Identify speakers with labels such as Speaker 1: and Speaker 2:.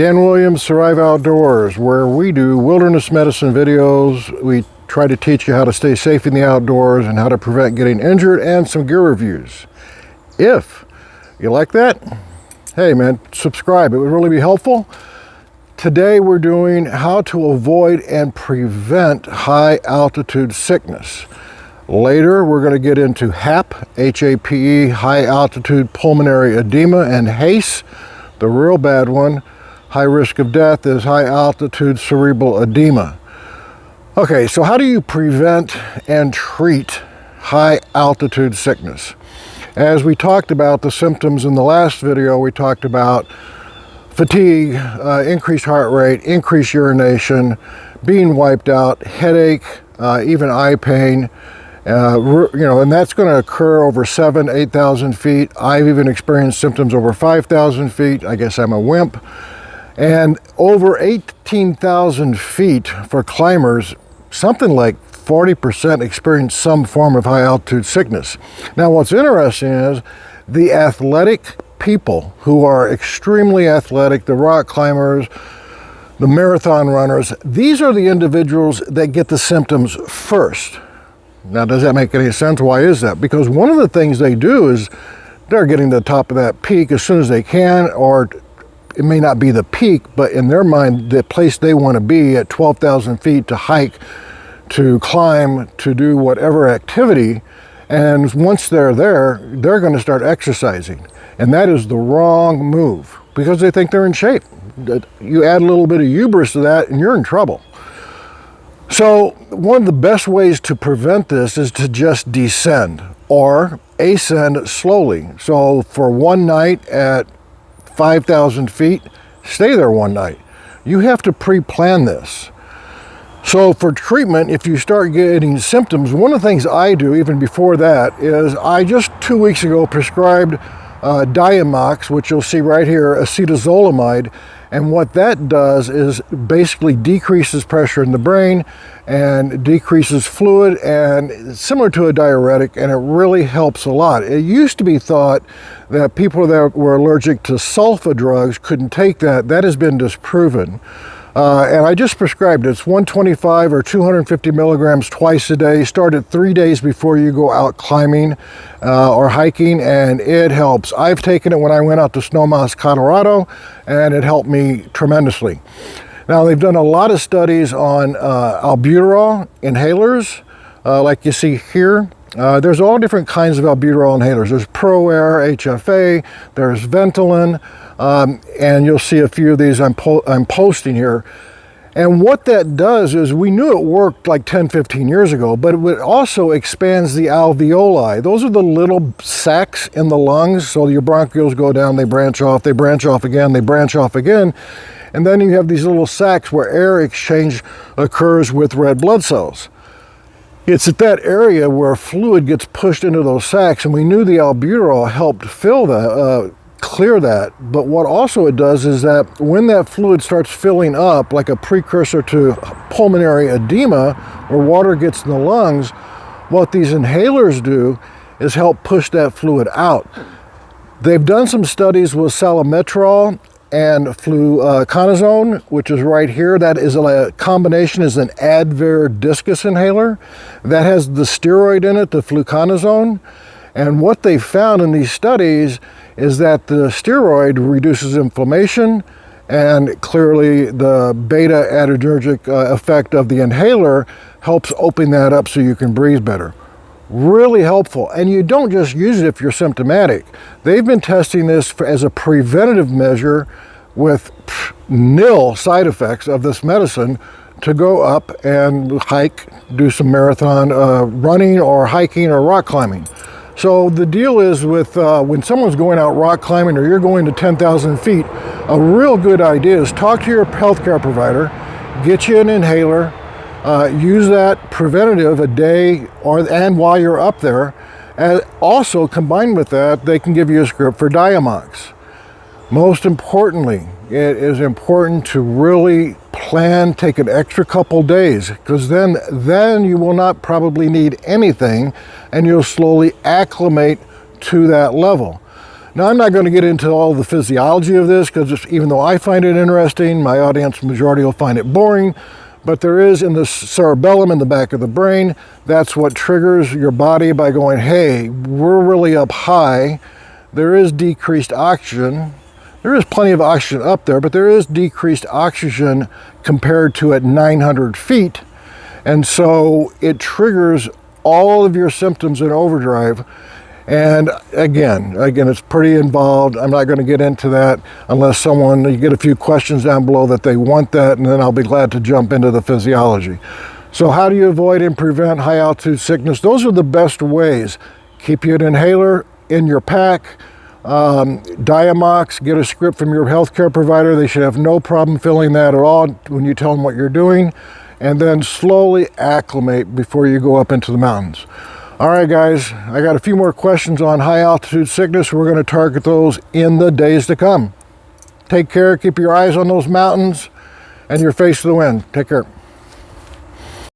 Speaker 1: Dan Williams, Survive Outdoors, where we do wilderness medicine videos. We try to teach you how to stay safe in the outdoors and how to prevent getting injured, and some gear reviews. If you like that, hey man, subscribe. It would really be helpful. Today we're doing how to avoid and prevent high altitude sickness. Later we're going to get into HAP, H-A-P-E, high altitude pulmonary edema, and HACE, the real bad one. High risk of death is high altitude cerebral edema. Okay, so how do you prevent and treat high altitude sickness? As we talked about the symptoms in the last video, we talked about fatigue, increased heart rate, increased urination, being wiped out, headache, even eye pain, and that's going to occur over 7,000 to 8,000 feet. I've even experienced symptoms over 5,000 feet. I guess I'm a wimp. And over 18,000 feet for climbers, something like 40% experience some form of high altitude sickness. Now what's interesting is the athletic people who are extremely athletic, the rock climbers, the marathon runners, these are the individuals that get the symptoms first. Now does that make any sense? Why is that? Because one of the things they do is they're getting to the top of that peak as soon as they can, or it may not be the peak, but in their mind, the place they want to be at 12,000 feet to hike, to climb, to do whatever activity. And once they're there, they're going to start exercising. And that is the wrong move because they think they're in shape. You add a little bit of hubris to that and you're in trouble. So one of the best ways to prevent this is to just descend or ascend slowly. So for one night at 5,000 feet, stay there one night. You have to pre-plan this. So for treatment, if you start getting symptoms, one of the things I do even before that is I just 2 weeks ago prescribed Diamox, which you'll see right here, acetazolamide. And what that does is basically decreases pressure in the brain and decreases fluid, and it's similar to a diuretic, and it really helps a lot. It used to be thought that people that were allergic to sulfa drugs couldn't take that. That has been disproven. And I just prescribed it. It's 125 or 250 milligrams twice a day. Start it 3 days before you go out climbing or hiking, and it helps. I've taken it when I went out to Snowmass, Colorado, and it helped me tremendously. Now, they've done a lot of studies on albuterol inhalers, like you see here. There's all different kinds of albuterol inhalers. There's ProAir, HFA, there's Ventolin, and you'll see a few of these I'm posting here. And what that does is, we knew it worked like 10, 15 years ago, but it also expands the alveoli. Those are the little sacs in the lungs. So your bronchioles go down, they branch off again, they branch off again. And then you have these little sacs where air exchange occurs with red blood cells. It's at that area where fluid gets pushed into those sacs, and we knew the albuterol helped fill that, clear that. But what also it does is that when that fluid starts filling up, like a precursor to pulmonary edema, where water gets in the lungs, what these inhalers do is help push that fluid out. They've done some studies with salmeterol and fluconazole, which is right here. That is a combination, is an Advair discus inhaler that has the steroid in it, the fluconazole. And what they found in these studies is that the steroid reduces inflammation, and clearly the beta adrenergic effect of the inhaler helps open that up so you can breathe better. Really helpful. And you don't just use it if you're symptomatic. They've been testing this as a preventative measure with nil side effects of this medicine to go up and hike, do some marathon running or hiking or rock climbing. So the deal is with when someone's going out rock climbing or you're going to 10,000 feet, a real good idea is talk to your healthcare provider, get you an inhaler, use that preventative a day and while you're up there. And also combined with that, they can give you a script for Diamox. Most importantly, it is important to really plan, take an extra couple days, because then you will not probably need anything and you'll slowly acclimate to that level. Now, I'm not going to get into all the physiology of this because even though I find it interesting, my audience majority will find it boring. But there is in the cerebellum in the back of the brain, that's what triggers your body by going, hey, we're really up high. There is decreased oxygen. There is plenty of oxygen up there, but there is decreased oxygen compared to at 900 feet. And so it triggers all of your symptoms in overdrive. And again, it's pretty involved. I'm not going to get into that unless you get a few questions down below that they want that, and then I'll be glad to jump into the physiology. So how do you avoid and prevent high altitude sickness? Those are the best ways. Keep your inhaler in your pack. Diamox, get a script from your healthcare provider. They should have no problem filling that at all when you tell them what you're doing. And then slowly acclimate before you go up into the mountains. All right, guys, I got a few more questions on high altitude sickness. We're going to target those in the days to come. Take care. Keep your eyes on those mountains and your face to the wind. Take care.